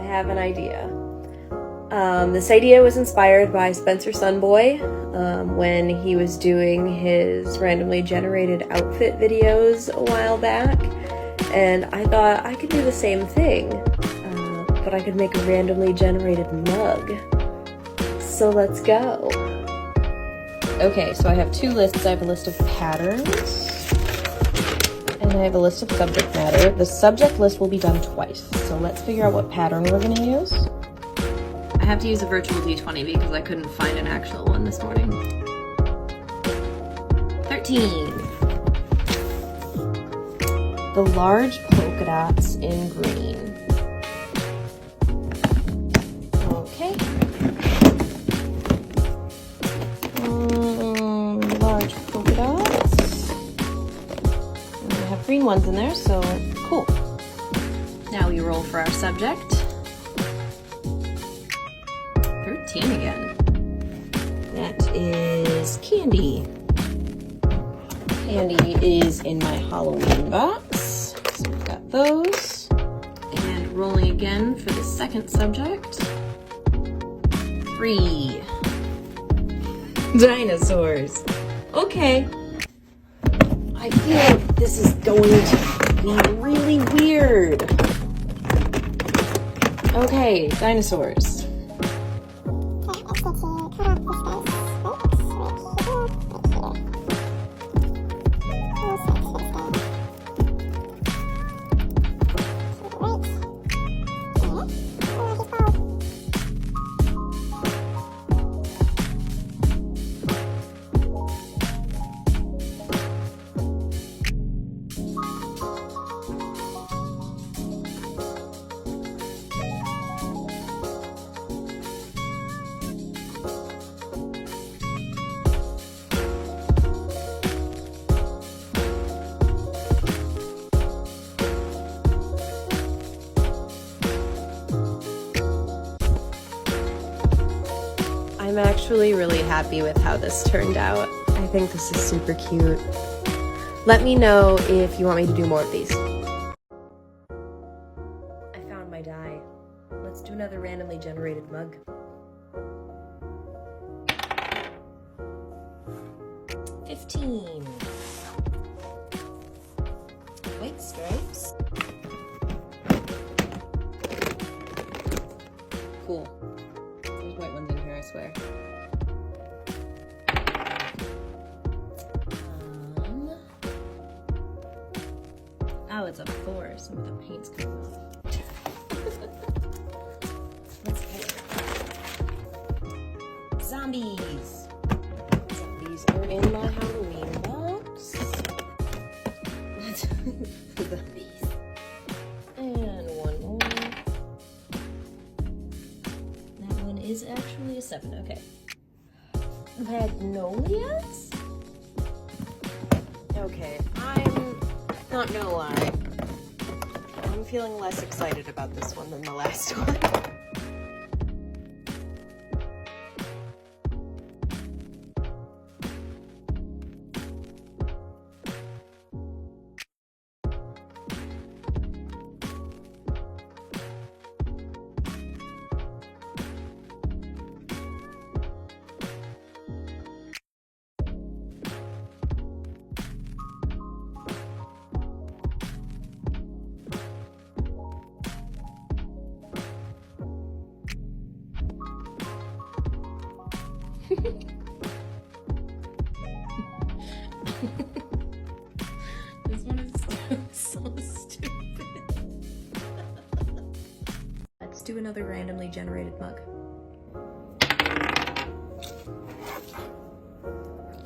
have an idea. This idea was inspired by Spencer Sunboy when he was doing his randomly generated outfit videos a while back, and I thought I could do the same thing, but I could make a randomly generated mug. So let's go. Okay, so I have two lists. I have a list of patterns, and I have a list of subject matter. The subject list will be done twice, so let's figure out what pattern we're going to use. I have to use a virtual D20 because I couldn't find an actual one this morning. 13. The large polka dots in green. Okay. Large polka dots. And I have green ones in there, so cool. Now we roll for our subject. 13 again. That is candy. Candy is in my Halloween box. So we've got those. And rolling again for the second subject. 3. Dinosaurs. Okay. I feel like this is going to be really weird. Okay, dinosaurs. I'm actually really happy with how this turned out. I think this is super cute. Let me know if you want me to do more of these. I found my die. Let's do another randomly generated mug. 15. White stripes. Cool. There's white ones in here, I swear. Oh, it's a 4. Some of the paint's coming off. Let's go. Zombies. Zombies are in my Halloween box. Zombies. And one more. That one is actually a 7. Okay. Magnolias? Okay, I'm not gonna lie. I'm feeling less excited about this one than the last one. This one is so stupid. Let's do another randomly generated mug.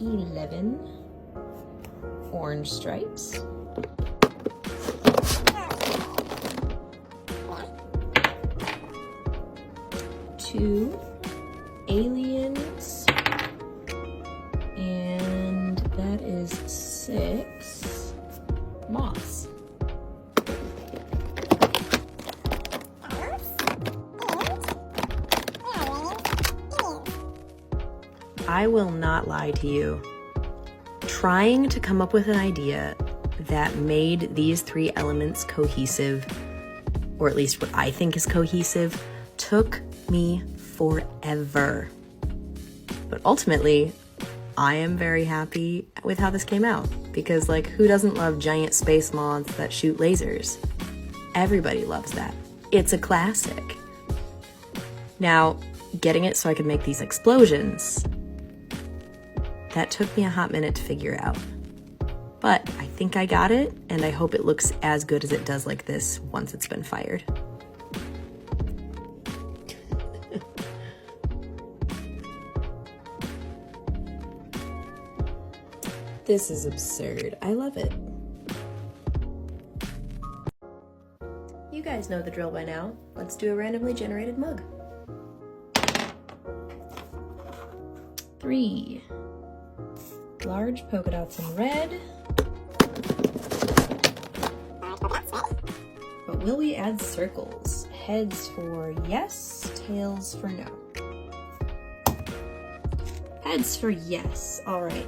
11 orange stripes. 2 aliens, and that is 6 moths. I will not lie to you. Trying to come up with an idea that made these 3 elements cohesive or at least what I think is cohesive, took me forever. But ultimately, I am very happy with how this came out, because like, who doesn't love giant space moths that shoot lasers? Everybody loves that. It's a classic. Now, getting it so I could make these explosions, that took me a hot minute to figure out. But I think I got it, and I hope it looks as good as it does like this once it's been fired. This is absurd. I love it. You guys know the drill by now. Let's do a randomly generated mug. 3 large polka dots in red. But will we add circles? Heads for yes, tails for no. Heads for yes. All right.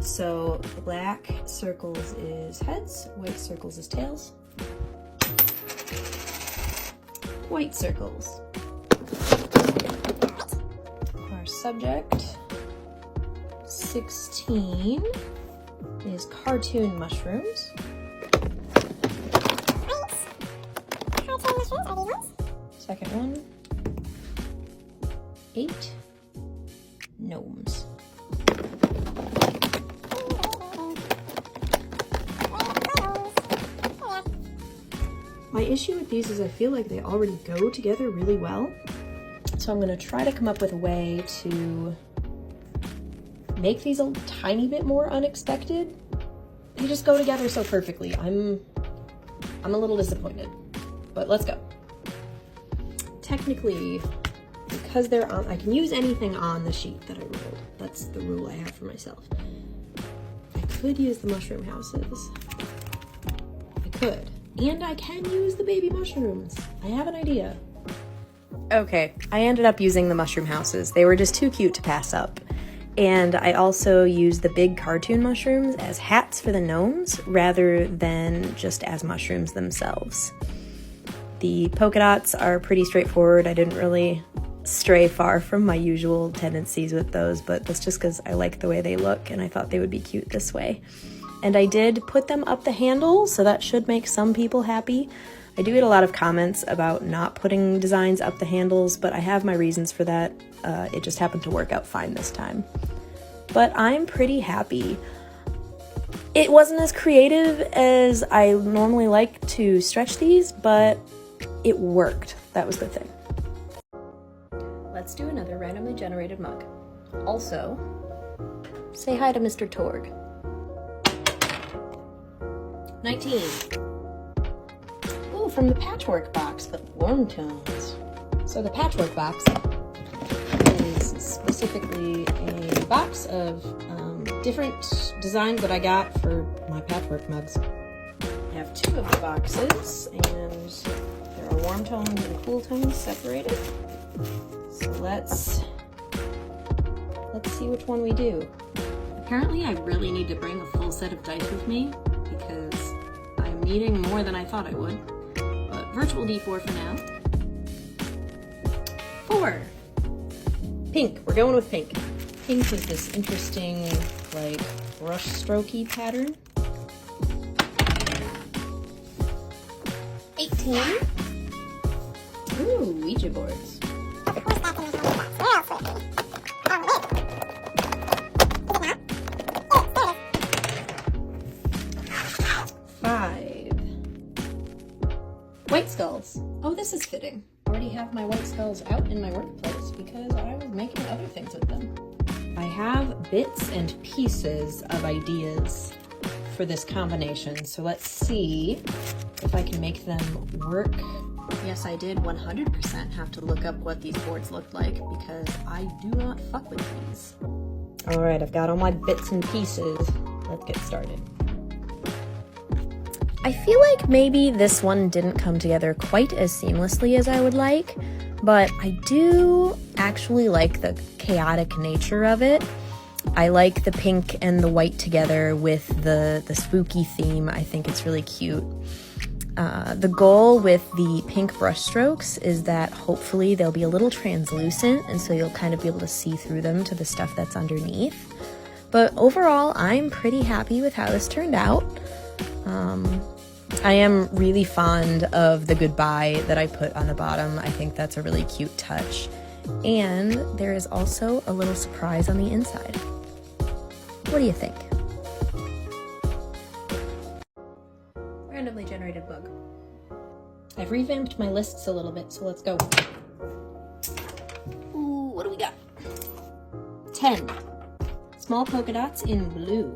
So black circles is heads, white circles is tails. White circles. Our subject, 16, is cartoon mushrooms. Cartoon mushrooms, are these ones? Second one, 8 gnomes. My issue with these is I feel like they already go together really well. So I'm gonna try to come up with a way to make these a tiny bit more unexpected. They just go together so perfectly. I'm a little disappointed, but let's go. Technically, because they're on, I can use anything on the sheet that I rolled. That's the rule I have for myself. I could use the mushroom houses. I could. And I can use the baby mushrooms. I have an idea. Okay, I ended up using the mushroom houses. They were just too cute to pass up. And I also used the big cartoon mushrooms as hats for the gnomes rather than just as mushrooms themselves. The polka dots are pretty straightforward. I didn't really stray far from my usual tendencies with those, but that's just because I like the way they look and I thought they would be cute this way. And I did put them up the handle, so that should make some people happy. I do get a lot of comments about not putting designs up the handles, but I have my reasons for that. It just happened to work out fine this time. But I'm pretty happy. It wasn't as creative as I normally like to stretch these, but it worked. That was the thing. Let's do another randomly generated mug. Also, say hi to Mr. Torg. 19. Ooh, from the patchwork box, but warm tones. So the patchwork box is specifically a box of different designs that I got for my patchwork mugs. I have 2 of the boxes, and there are warm tones and cool tones separated. So let's see which one we do. Apparently I really need to bring a full set of dice with me because I'm needing more than I thought I would. But virtual D4 for now. 4. Pink. We're going with pink. Pink is this interesting, like, brush strokey pattern. 18. Ooh, Ouija boards. 5. White skulls. Oh, this is fitting. I already have my white skulls out in my workplace because I was making other things with them. I have bits and pieces of ideas for this combination, so let's see if I can make them work. Yes, I did 100% have to look up what these boards looked like because I do not fuck with these. All right, I've got all my bits and pieces. Let's get started. I feel like maybe this one didn't come together quite as seamlessly as I would like, but I do actually like the chaotic nature of it. I like the pink and the white together with the spooky theme. I think it's really cute. The goal with the pink brush strokes is that hopefully they'll be a little translucent, and so you'll kind of be able to see through them to the stuff that's underneath. But overall, I'm pretty happy with how this turned out. I am really fond of the goodbye that I put on the bottom. I think that's a really cute touch. And there is also a little surprise on the inside. What do you think? Randomly generated bug. I've revamped my lists a little bit, so let's go. Ooh, what do we got? 10. Small polka dots in blue.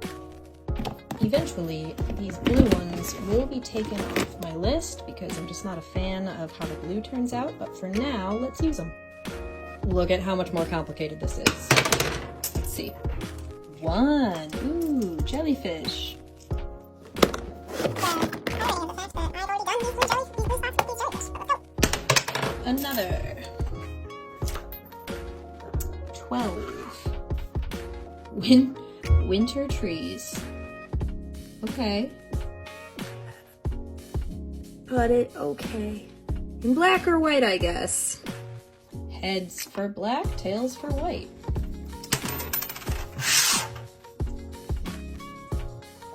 Eventually, these blue ones will be taken off my list because I'm just not a fan of how the blue turns out, but for now, let's use them. Look at how much more complicated this is. Let's see. 1. Ooh, jellyfish. Another. 12. Winter trees. Okay. But okay. In black or white, I guess. Heads for black, tails for white.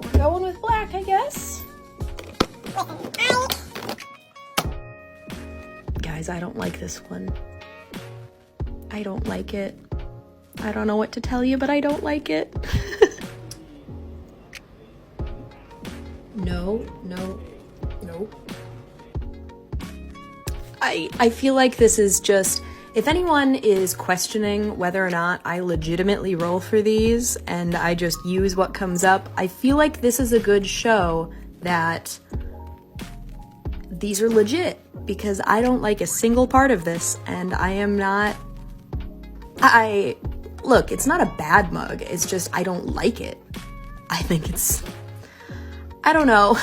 We're going with black, I guess. Guys, I don't like this one. I don't like it. I don't know what to tell you, but I don't like it. No. I feel like this is just, if anyone is questioning whether or not I legitimately roll for these and I just use what comes up, I feel like this is a good show that these are legit, because I don't like a single part of this, and I am not, look, it's not a bad mug, it's just I don't like it. I think it's, I don't know.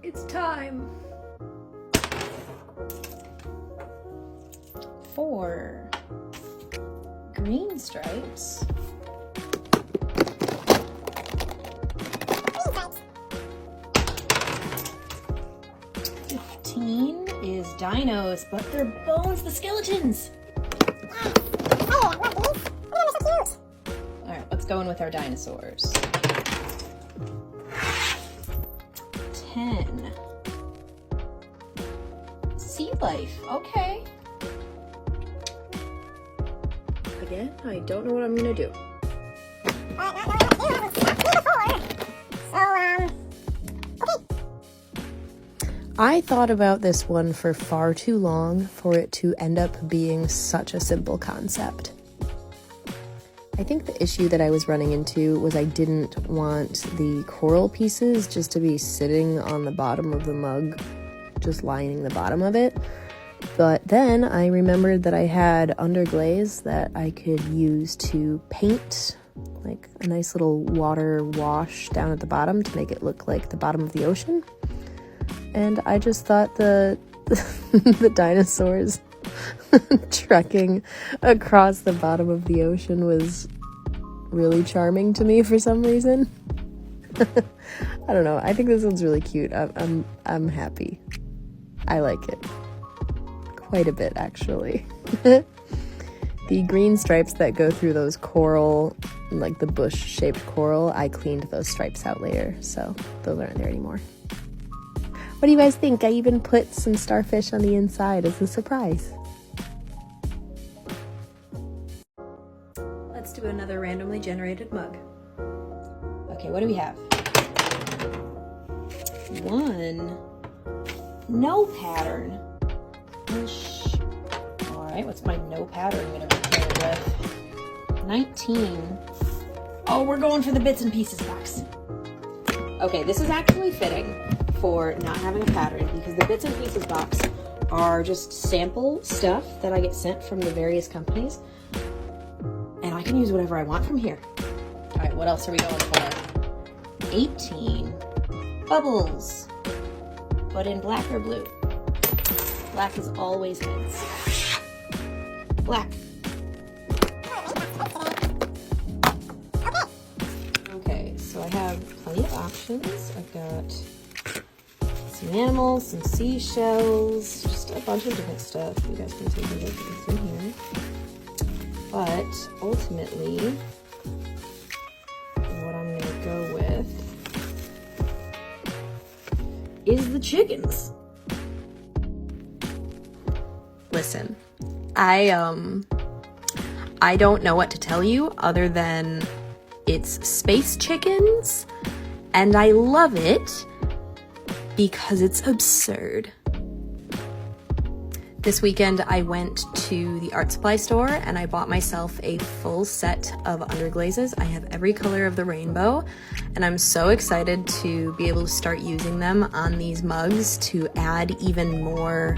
It's time. 4 green stripes. 15 is dinos, but they're bones, the skeletons. Alright, let's go in with our dinosaurs. 10. Sea life, okay. Again, I don't know what I'm gonna do. I thought about this one for far too long for it to end up being such a simple concept. I think the issue that I was running into was I didn't want the coral pieces just to be sitting on the bottom of the mug, just lining the bottom of it. But then I remembered that I had underglaze that I could use to paint like a nice little water wash down at the bottom to make it look like the bottom of the ocean. And I just thought the dinosaurs trekking across the bottom of the ocean was really charming to me for some reason. I don't know. I think this one's really cute. I'm happy. I like it quite a bit, actually. The green stripes that go through those coral, like the bush-shaped coral, I cleaned those stripes out later, so those aren't there anymore. What do you guys think? I even put some starfish on the inside as a surprise. Let's do another randomly generated mug. Okay, what do we have? 1. No pattern. Alright, what's my no pattern gonna be paired with? 19. Oh, we're going for the bits and pieces box. Okay, this is actually fitting for not having a pattern, because the bits and pieces box are just sample stuff that I get sent from the various companies, and I can use whatever I want from here. All right, what else are we going for? 18 bubbles, but in black or blue? Black is always heads. Black. options. I've got some animals, some seashells, just a bunch of different stuff. You guys can take a look at what's in here. But ultimately, what I'm gonna go with is the chickens. Listen, I don't know what to tell you other than it's space chickens, and I love it because it's absurd. This weekend I went to the art supply store and I bought myself a full set of underglazes. I have every color of the rainbow, and I'm so excited to be able to start using them on these mugs to add even more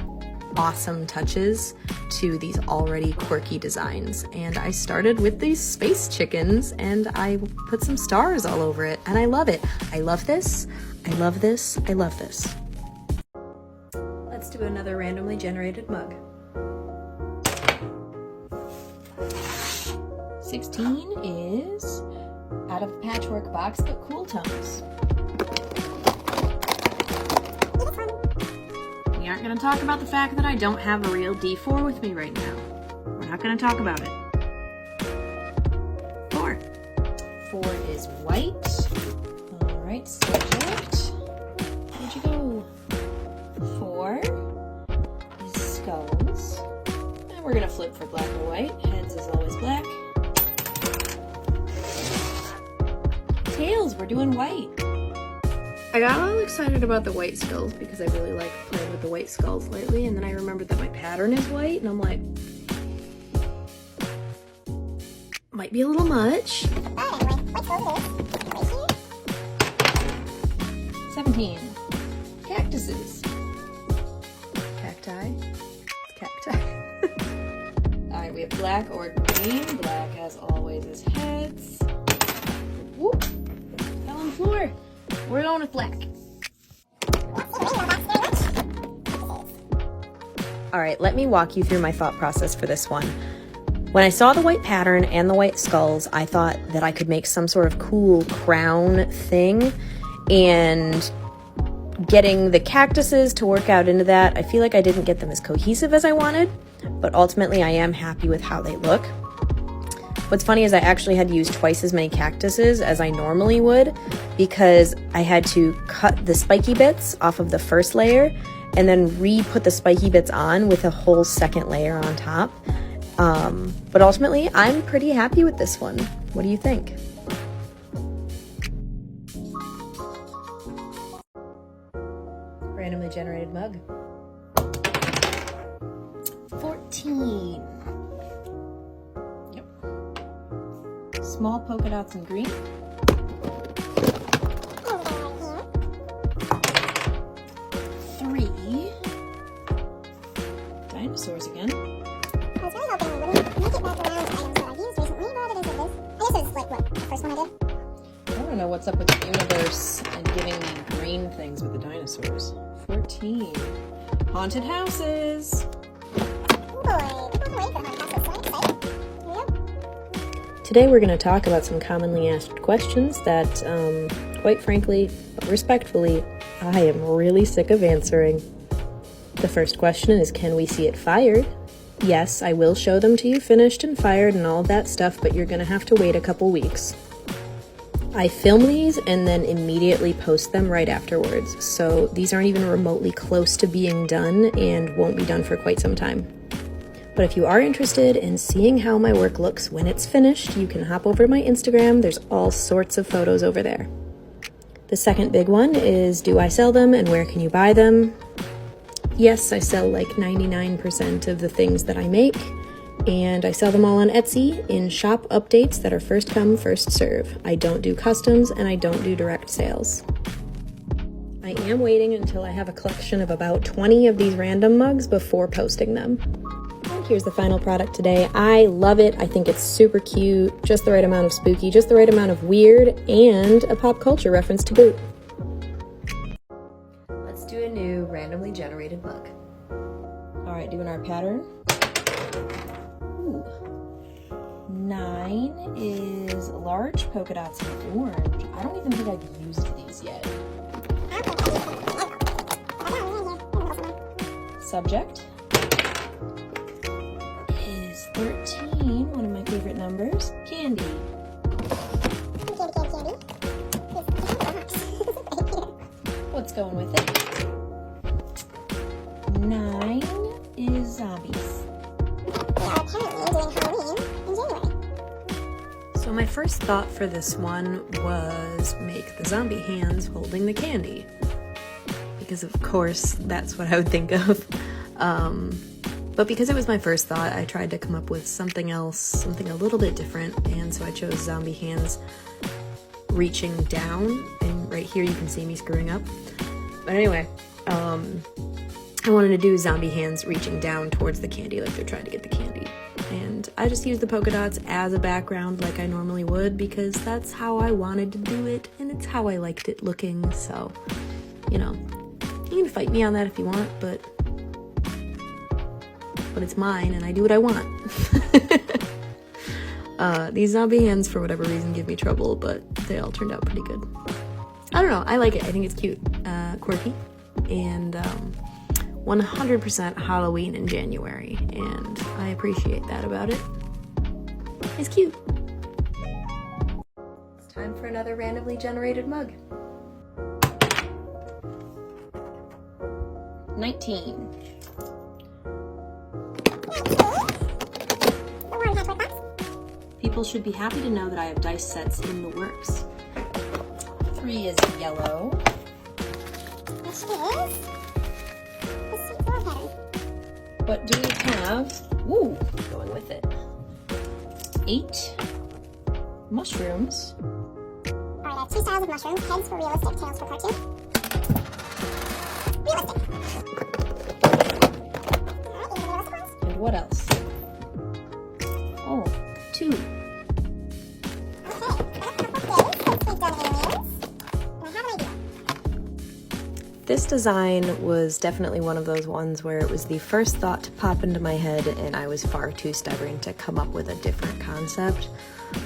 awesome touches to these already quirky designs. And I started with these space chickens and I put some stars all over it, and I love it. I love this. I love this. I love this. Let's do another randomly generated mug. 16 is out of the patchwork box, but cool tones. We aren't going to talk about the fact that I don't have a real D4 with me right now. We're not going to talk about it. 4. 4 is white. All right, subject. Where'd you go? 4 is skulls. And we're going to flip for black or white. Heads is always black. Tails, we're doing white. I got all excited about the white skulls because I really like playing with the white skulls lately, and then I remembered that my pattern is white, and I'm like, might be a little much. 17. Cactuses. Cacti. Cacti. Alright, we have black or green. Black, as always, is heads. Whoop! Fell on the floor. We're going with black. All right, let me walk you through my thought process for this one. When I saw the white pattern and the white skulls, I thought that I could make some sort of cool crown thing, and getting the cactuses to work out into that, I feel like I didn't get them as cohesive as I wanted, but ultimately I am happy with how they look. What's funny is I actually had to use twice as many cactuses as I normally would because I had to cut the spiky bits off of the first layer and then re-put the spiky bits on with a whole second layer on top. But ultimately, I'm pretty happy with this one. What do you think? Randomly generated mug. 14. Small polka dots in green. 3. Dinosaurs again. I was really hoping we wouldn't make it back around to items that I've used recently, but it is what it is. I guess it's like, what, the first one I did? I don't know what's up with the universe and giving me green things with the dinosaurs. 14. Haunted houses. Oh boy, people have been waiting for the haunted houses, so I'm excited. Here we go. Today we're going to talk about some commonly asked questions that, quite frankly, but respectfully, I am really sick of answering. The first question is, can we see it fired? Yes, I will show them to you finished and fired and all that stuff, but you're going to have to wait a couple weeks. I film these and then immediately post them right afterwards, so these aren't even remotely close to being done and won't be done for quite some time. But if you are interested in seeing how my work looks when it's finished, you can hop over to my Instagram. There's all sorts of photos over there. The second big one is, do I sell them and where can you buy them? Yes, I sell like 99% of the things that I make, and I sell them all on Etsy in shop updates that are first come, first serve. I don't do customs and I don't do direct sales. I am waiting until I have a collection of about 20 of these random mugs before posting them. And here's the final product today. I love it. I think it's super cute, just the right amount of spooky, just the right amount of weird, and a pop culture reference to boot. Let's do a new randomly generated mug. All right, doing our pattern. Ooh. 9 is large polka dots in orange. I don't even think I've used these yet. Subject is 13, one of my favorite numbers. Candy. What's going with it? 9 is zombies. We are apparently doing Halloween in January. So my first thought for this one was make the zombie hands holding the candy. Because of course that's what I would think of. But because it was my first thought, I tried to come up with something else, something a little bit different, and so I chose zombie hands reaching down, and right here you can see me screwing up. But anyway, I wanted to do zombie hands reaching down towards the candy like they're trying to get the candy. And I just used the polka dots as a background like I normally would because that's how I wanted to do it, and it's how I liked it looking, so, you know. You can fight me on that if you want, but it's mine and I do what I want. These zombie hands, for whatever reason, give me trouble, but they all turned out pretty good. I don't know, I like it. I think it's cute, quirky, and 100% Halloween in January, and I appreciate that about it. It's cute. It's time for another randomly generated mug. 19. People should be happy to know that I have dice sets in the works. 3 is yellow. This is the floor pattern. What do we have? Ooh, going with it. 8 mushrooms. Alright, I have 2 styles of mushrooms. Heads for realistic, tails for cartoon. Realistic. Alright, any realistic ones? And what else? Oh, 2. This design was definitely one of those ones where it was the first thought to pop into my head and I was far too stubborn to come up with a different concept.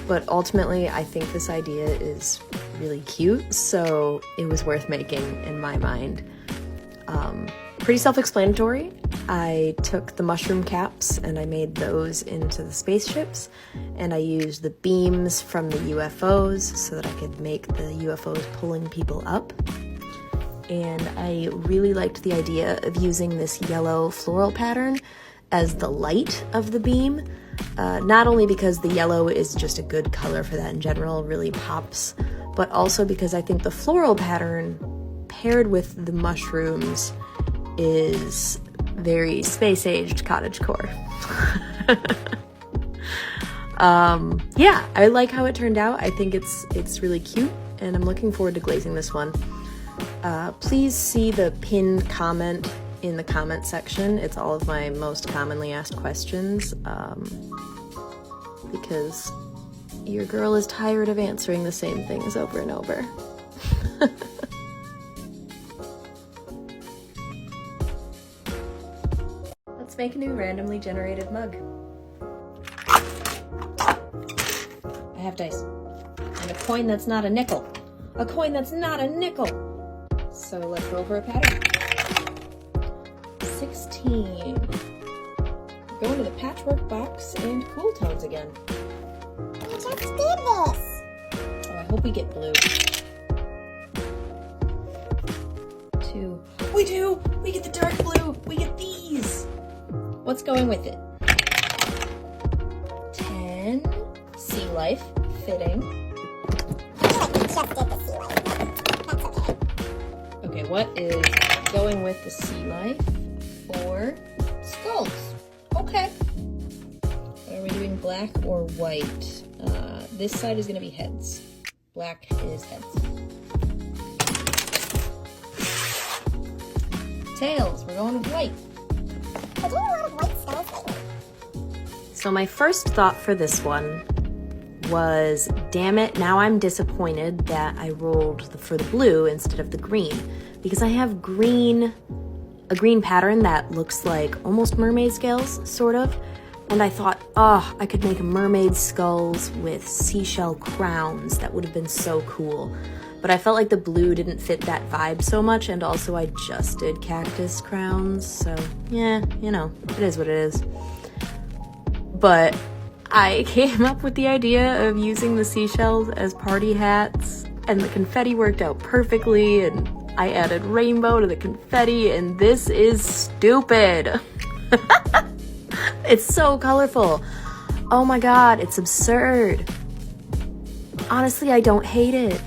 But ultimately, I think this idea is really cute, so it was worth making in my mind. Pretty self-explanatory. I took the mushroom caps and I made those into the spaceships, and I used the beams from the UFOs so that I could make the UFOs pulling people up. And I really liked the idea of using this yellow floral pattern as the light of the beam, not only because the yellow is just a good color for that in general, really pops, but also because I think the floral pattern paired with the mushrooms is very space-aged cottagecore. Yeah, I like how it turned out. I think it's really cute, and I'm looking forward to glazing this one. Please see the pinned comment in the comment section. It's all of my most commonly asked questions, because your girl is tired of answering the same things over and over. Let's make a new randomly generated mug. I have dice. And a coin that's not a nickel. A coin that's not a nickel! So let's roll for a pattern. 16. Going to the patchwork box and cool tones again. We just did this. Oh, I hope we get blue. 2. We do! We get the dark blue! We get these! What's going with it? 10. Sea life. Fitting. I feel like we just did the sea life. That's okay. Okay, what is going with the sea life? 4 skulls. Okay. Are we doing black or white? This side is going to be heads. Black is heads. Tails. We're going with white. I do a lot of white skulls lately. So my first thought for this one was, damn it, now I'm disappointed that I rolled for the blue instead of the green, because I have a green pattern that looks like almost mermaid scales, sort of, And I thought, oh, I could make mermaid skulls with seashell crowns. That would have been so cool. But I felt like the blue didn't fit that vibe so much, and also I just did cactus crowns, so yeah, you know, it is what it is. But I came up with the idea of using the seashells as party hats, and the confetti worked out perfectly, and I added rainbow to the confetti, and this is stupid. It's so colorful. Oh my god, it's absurd. Honestly, I don't hate it.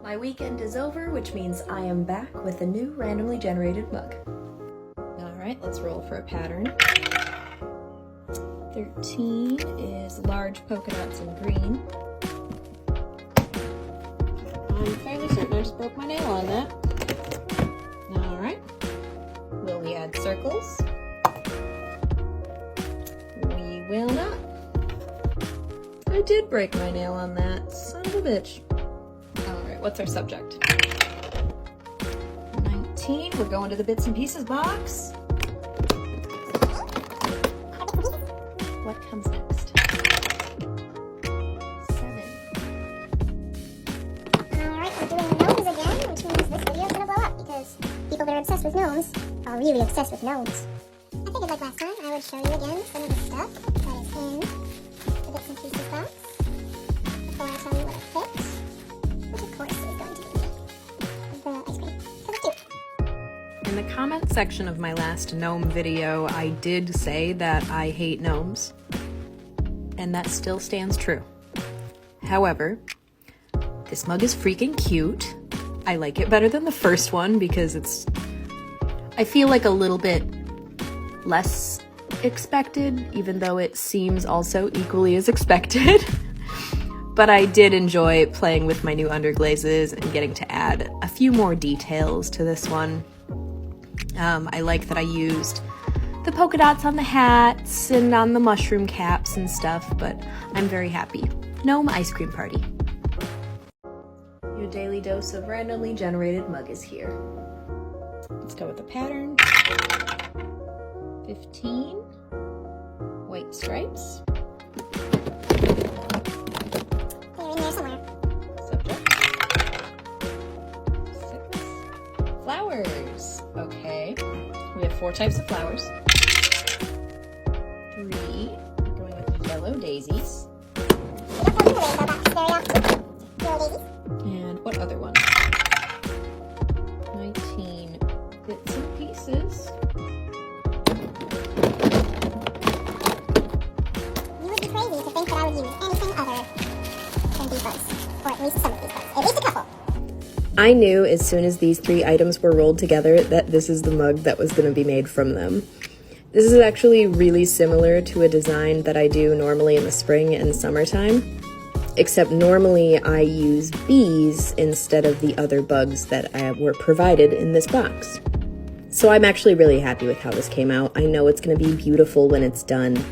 My weekend is over, which means I am back with a new randomly generated mug. All right, let's roll for a pattern. 13 is large polka dots in green. I'm fairly certain I just broke my nail on that. All right. Will we add circles? We will not. I did break my nail on that. Son of a bitch. All right, what's our subject? 19, we're going to the bits and pieces box. What comes next? 7. Alright, we're doing gnomes again, which means this video is gonna blow up because people that are obsessed with gnomes are really obsessed with gnomes. I figured like last time, I would show you again some of the stuff that is in the bits and pieces box before I tell you what it fits, which of course is going to be the ice cream, because it's cute. In the comment section of my last gnome video, I did say that I hate gnomes, and that still stands true. However, this mug is freaking cute. I like it better than the first one because I feel like a little bit less expected, even though it seems also equally as expected. But I did enjoy playing with my new underglazes and getting to add a few more details to this one. I like that I used the polka dots on the hats and on the mushroom caps and stuff, but I'm very happy. Gnome ice cream party. Your daily dose of randomly generated mug is here. Let's go with the pattern. 15, white stripes. They're in there somewhere. Subject. 6, flowers. Okay, we have 4 types of flowers. 3, we're going with yellow daisies. We don't go in the rainbow box very often. Yellow daisies. And what other one? 19 bits and pieces. You would be crazy to think that I would use anything other than these bugs. Or at least some of these bugs. At least a couple. I knew as soon as these 3 items were rolled together that this is the mug that was going to be made from them. This is actually really similar to a design that I do normally in the spring and summertime, except normally I use bees instead of the other bugs that were provided in this box. So I'm actually really happy with how this came out. I know it's going to be beautiful when it's done.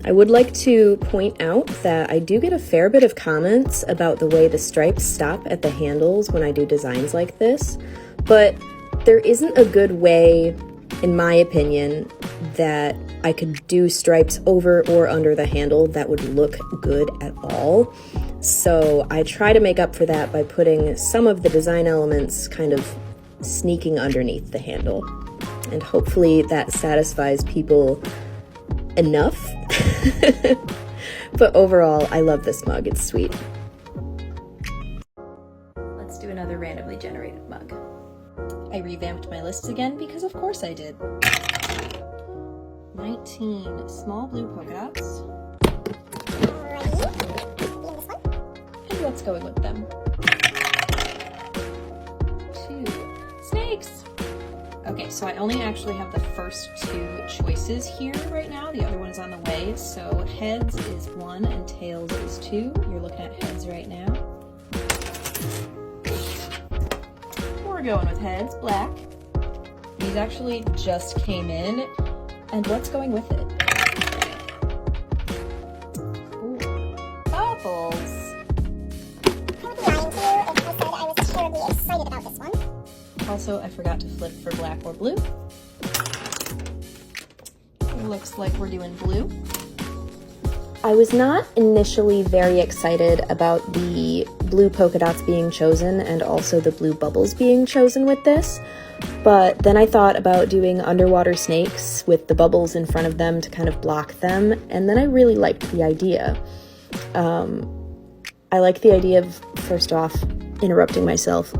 I would like to point out that I do get a fair bit of comments about the way the stripes stop at the handles when I do designs like this, but there isn't a good way, in my opinion, that I could do stripes over or under the handle that would look good at all. So I try to make up for that by putting some of the design elements kind of sneaking underneath the handle. And hopefully that satisfies people enough. But overall, I love this mug. It's sweet. Let's do another randomly generated mug. I revamped my lists again because of course I did. 19 small blue polka dots. Alrighty. Be in this one. And what's going with them? 2 snakes. Okay, so I only actually have the first 2 choices here right now. The other one's on the way. So heads is 1 and tails is 2. You're looking at heads right now. We're going with heads, black. These actually just came in. And what's going with it? Ooh, bubbles. I would be lying to you if I said I was terribly excited about this one. Also, I forgot to flip for black or blue. looks like we're doing blue. I was not initially very excited about the blue polka dots being chosen and also the blue bubbles being chosen with this, but then I thought about doing underwater snakes with the bubbles in front of them to kind of block them, and then I really liked the idea. I like the idea of, first off, interrupting myself.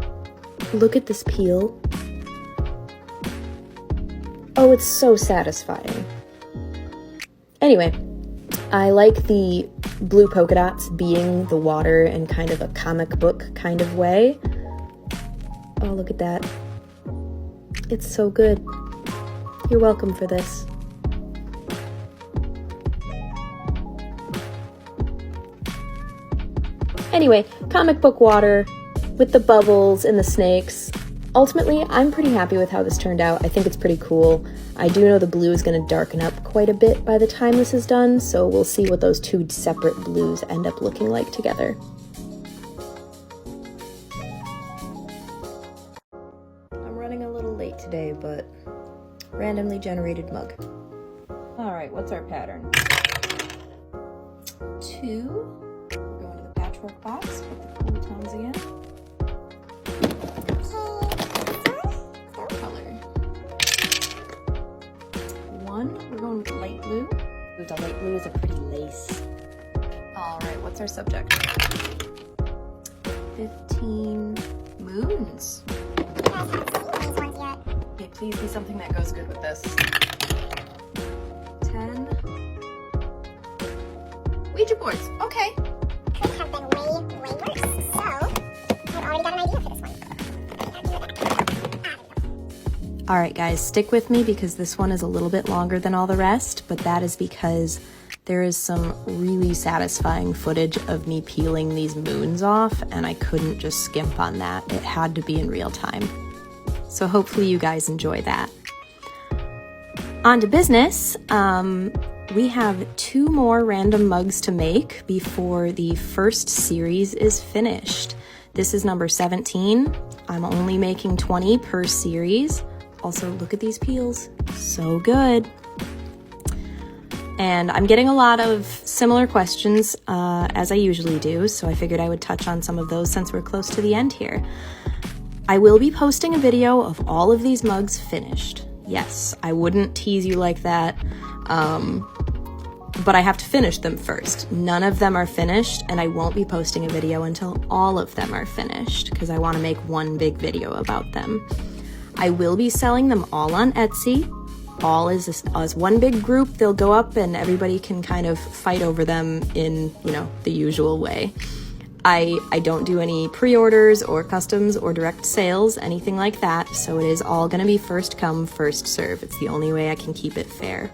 Look at this peel. Oh, it's so satisfying. Anyway, I like the blue polka dots being the water in kind of a comic book kind of way. Oh, look at that. It's so good. You're welcome for this. Anyway, comic book water with the bubbles and the snakes. Ultimately, I'm pretty happy with how this turned out. I think it's pretty cool. I do know the blue is going to darken up quite a bit by the time this is done, so we'll see what those two separate blues end up looking like together. I'm running a little late today, but randomly generated mug. All right, what's our pattern? 2. We're going to the patchwork box with the cool tones again. Color. 1, we're going with light blue. Ooh, the light blue is a pretty lace. All right, what's our subject? 15 moons. Okay, please be something that goes good with this. 10 Ouija boards. Okay. Could have been way worse, so I've already got an idea for this one. Alright guys, stick with me because this one is a little bit longer than all the rest, but that is because there is some really satisfying footage of me peeling these moons off, and I couldn't just skimp on that. It had to be in real time. So hopefully you guys enjoy that. On to business. We have 2 more random mugs to make before the first series is finished. This is number 17. I'm only making 20 per series. Also, look at these peels. So good. And I'm getting a lot of similar questions as I usually do, so I figured I would touch on some of those since we're close to the end here. I will be posting a video of all of these mugs finished. Yes, I wouldn't tease you like that, but I have to finish them first. None of them are finished, and I won't be posting a video until all of them are finished, because I want to make one big video about them. I will be selling them all on Etsy. All as one big group. They'll go up and everybody can kind of fight over them in, the usual way. I don't do any pre-orders or customs or direct sales, anything like that, so it is all gonna be first come, first serve. It's the only way I can keep it fair.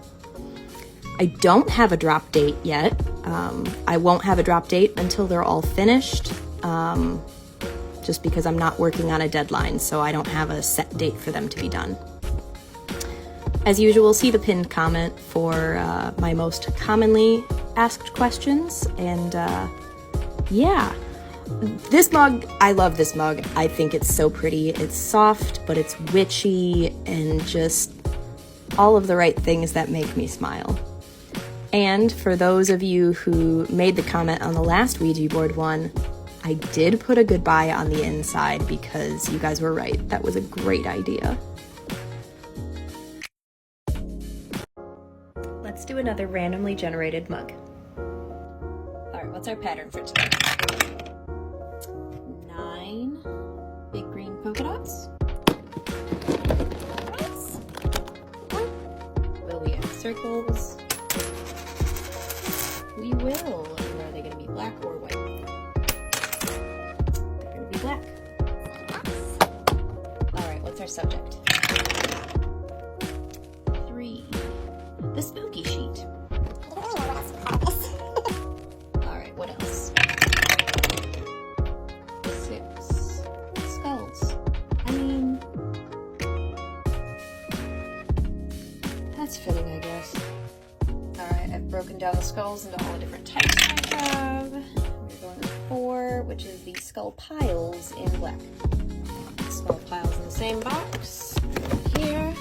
I don't have a drop date yet. I won't have a drop date until they're all finished, just because I'm not working on a deadline, so I don't have a set date for them to be done. As usual, see the pinned comment for my most commonly asked questions, and yeah. This mug, I love this mug. I think it's so pretty. It's soft, but it's witchy, and just all of the right things that make me smile. And for those of you who made the comment on the last Ouija board one, I did put a goodbye on the inside because you guys were right. That was a great idea. Let's do another randomly generated mug. All right, what's our pattern for today? 9 big green polka dots. Will we add circles? We will. And are they going to be black or white? They're going to be black. All right, what's our subject? 3. The spooky sheet. All right, what else? 6 skulls. I mean, that's fitting, I guess. All right, I've broken down the skulls into all the different types I have. We're going with 4, which is the skull piles in black. Skull piles in the same box. Here.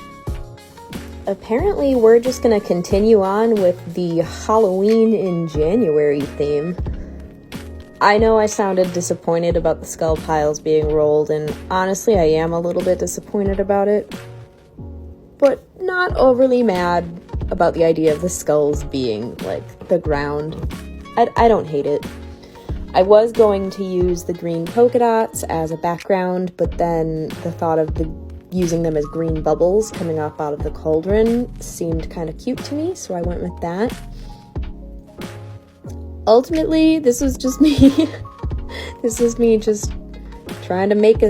apparently we're just gonna continue on with the Halloween in January theme. I know I sounded disappointed about the skull piles being rolled, and honestly I am a little bit disappointed about it, but not overly mad about the idea of the skulls being, like, the ground. I don't hate it. I was going to use the green polka dots as a background, but then the thought of using them as green bubbles coming up out of the cauldron seemed kind of cute to me, so I went with that. Ultimately, this was just me. This was me just trying to make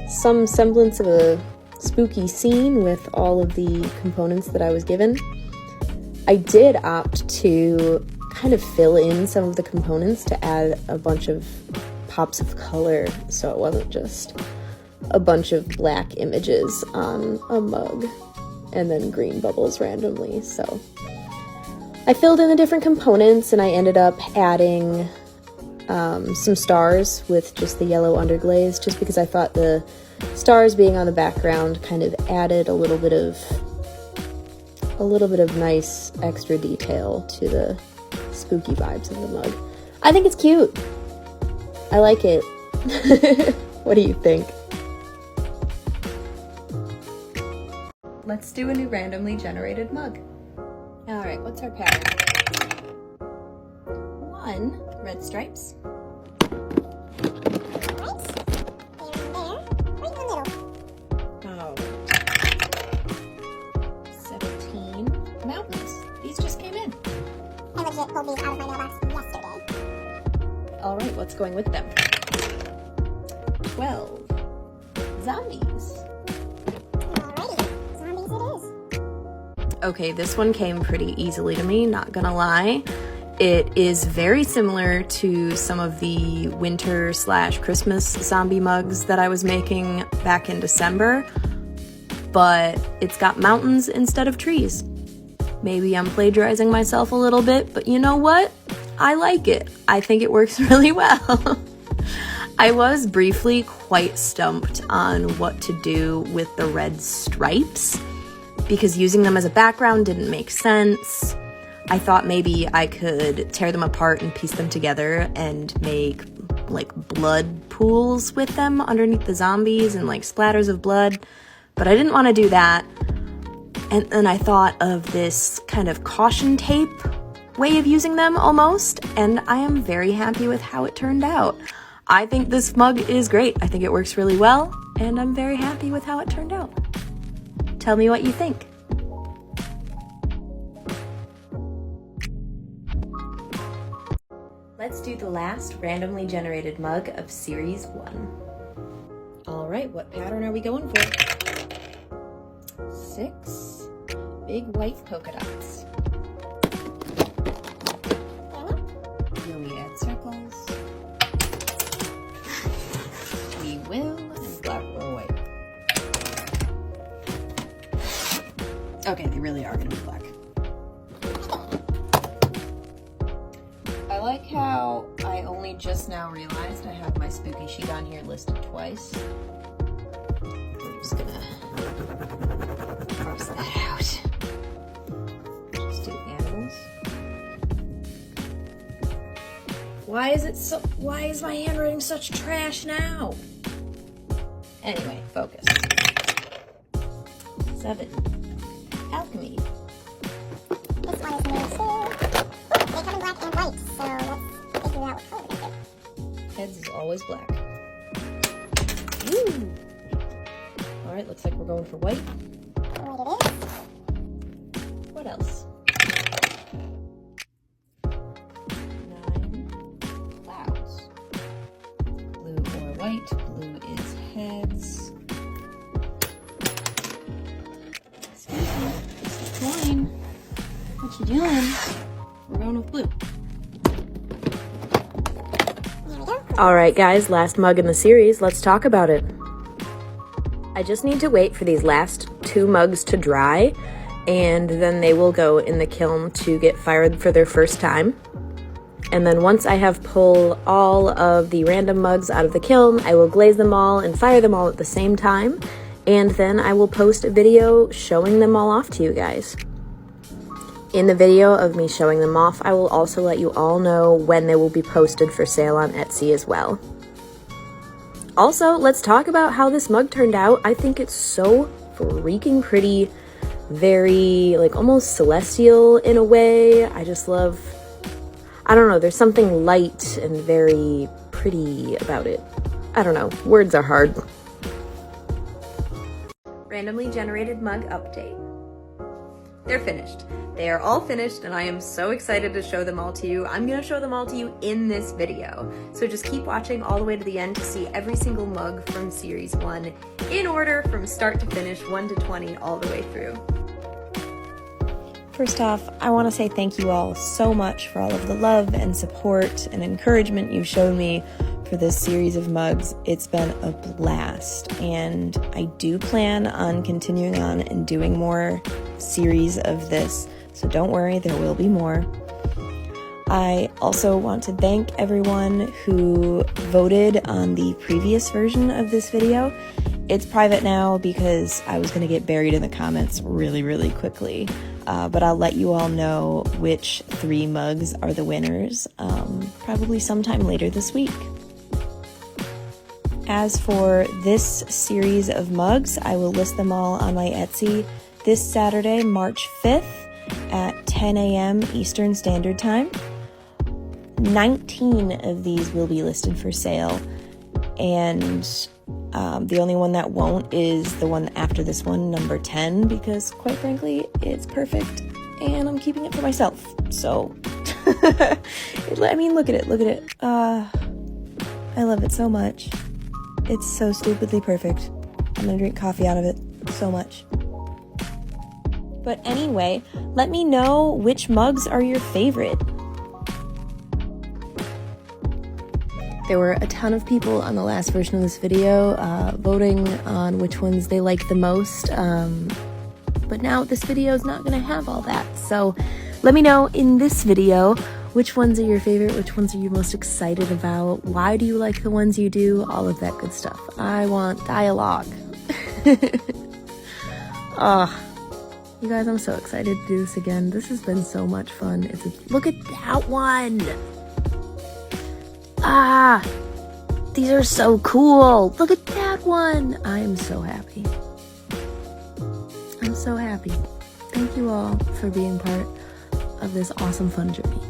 some semblance of a spooky scene with all of the components that I was given. I did opt to kind of fill in some of the components to add a bunch of pops of color, so it wasn't just a bunch of black images on a mug and then green bubbles randomly. So I filled in the different components, and I ended up adding some stars with just the yellow underglaze, just because I thought the stars being on the background kind of added a little bit of nice extra detail to the spooky vibes of the mug. I think it's cute. I like it. What do you think? Let's do a new randomly generated mug. All right, what's our pattern? 1 red stripes. Oh. 17 mountains. These just came in. I legit pulled these out of my mailbox yesterday. All right, what's going with them? 12 zombies. Alrighty, zombies it is. Okay, this one came pretty easily to me, not gonna lie. It is very similar to some of the winter/Christmas zombie mugs that I was making back in December, but it's got mountains instead of trees. Maybe I'm plagiarizing myself a little bit, but you know what? I like it. I think it works really well. I was briefly quite stumped on what to do with the red stripes, because using them as a background didn't make sense. I thought maybe I could tear them apart and piece them together and make like blood pools with them underneath the zombies and like splatters of blood, but I didn't want to do that. And then I thought of this kind of caution tape way of using them almost, and I am very happy with how it turned out. I think this mug is great. I think it works really well, and I'm very happy with how it turned out. Tell me what you think. Let's do the last randomly generated mug of Series 1. All right, what pattern are we going for? 6 big white polka dots. Will we add circles? We will, and black or white. Okay, they really are going to be black. I like how I only just now realized I have my spooky sheet on here listed twice. I'm just gonna cross that out. Let's do animals. Why is my handwriting such trash now? Anyway, focus. 7. Alchemy. This one is new too. They come in black and white, so let's figure out what color to pick. Heads is always black. Woo! Alright, looks like we're going for white. White it is. What else? 9 clouds. Blue or white. Blue is heads. Excuse me, Mr. Coin. What you doing? We're going with blue. There we go. Alright guys, last mug in the series, let's talk about it. I just need to wait for these last 2 mugs to dry, and then they will go in the kiln to get fired for their first time. And then once I have pulled all of the random mugs out of the kiln, I will glaze them all and fire them all at the same time, and then I will post a video showing them all off to you guys. In the video of me showing them off, I will also let you all know when they will be posted for sale on Etsy as well. Also, let's talk about how this mug turned out. I think it's so freaking pretty, very like almost celestial in a way. I just love, I don't know, there's something light and very pretty about it. I don't know, words are hard. Randomly generated mug update. They're finished. They are all finished and I am so excited to show them all to you. I'm gonna show them all to you in this video. So just keep watching all the way to the end to see every single mug from series 1 in order from start to finish, 1 to 20, all the way through. First off, I want to say thank you all so much for all of the love and support and encouragement you've shown me for this series of mugs. It's been a blast, and I do plan on continuing on and doing more series of this, so don't worry, there will be more. I also want to thank everyone who voted on the previous version of this video. It's private now because I was going to get buried in the comments really quickly. But I'll let you all know which 3 mugs are the winners, probably sometime later this week. As for this series of mugs, I will list them all on my Etsy this Saturday, March 5th at 10 a.m. Eastern Standard Time. 19 of these will be listed for sale, and the only one that won't is the one after this one, number 10, because quite frankly, it's perfect and I'm keeping it for myself. So, I mean, look at it. I love it so much. It's so stupidly perfect. I'm gonna drink coffee out of it so much. But anyway, let me know which mugs are your favorite. There were a ton of people on the last version of this video voting on which ones they like the most, but now this video is not going to have all that. So let me know in this video which ones are your favorite, which ones are you most excited about, why do you like the ones you do, all of that good stuff. I want dialogue. You guys, I'm so excited to do this again. This has been so much fun. Look at that one! These are so cool. Look at that one. I am so happy. I'm so happy. Thank you all for being part of this awesome fun journey.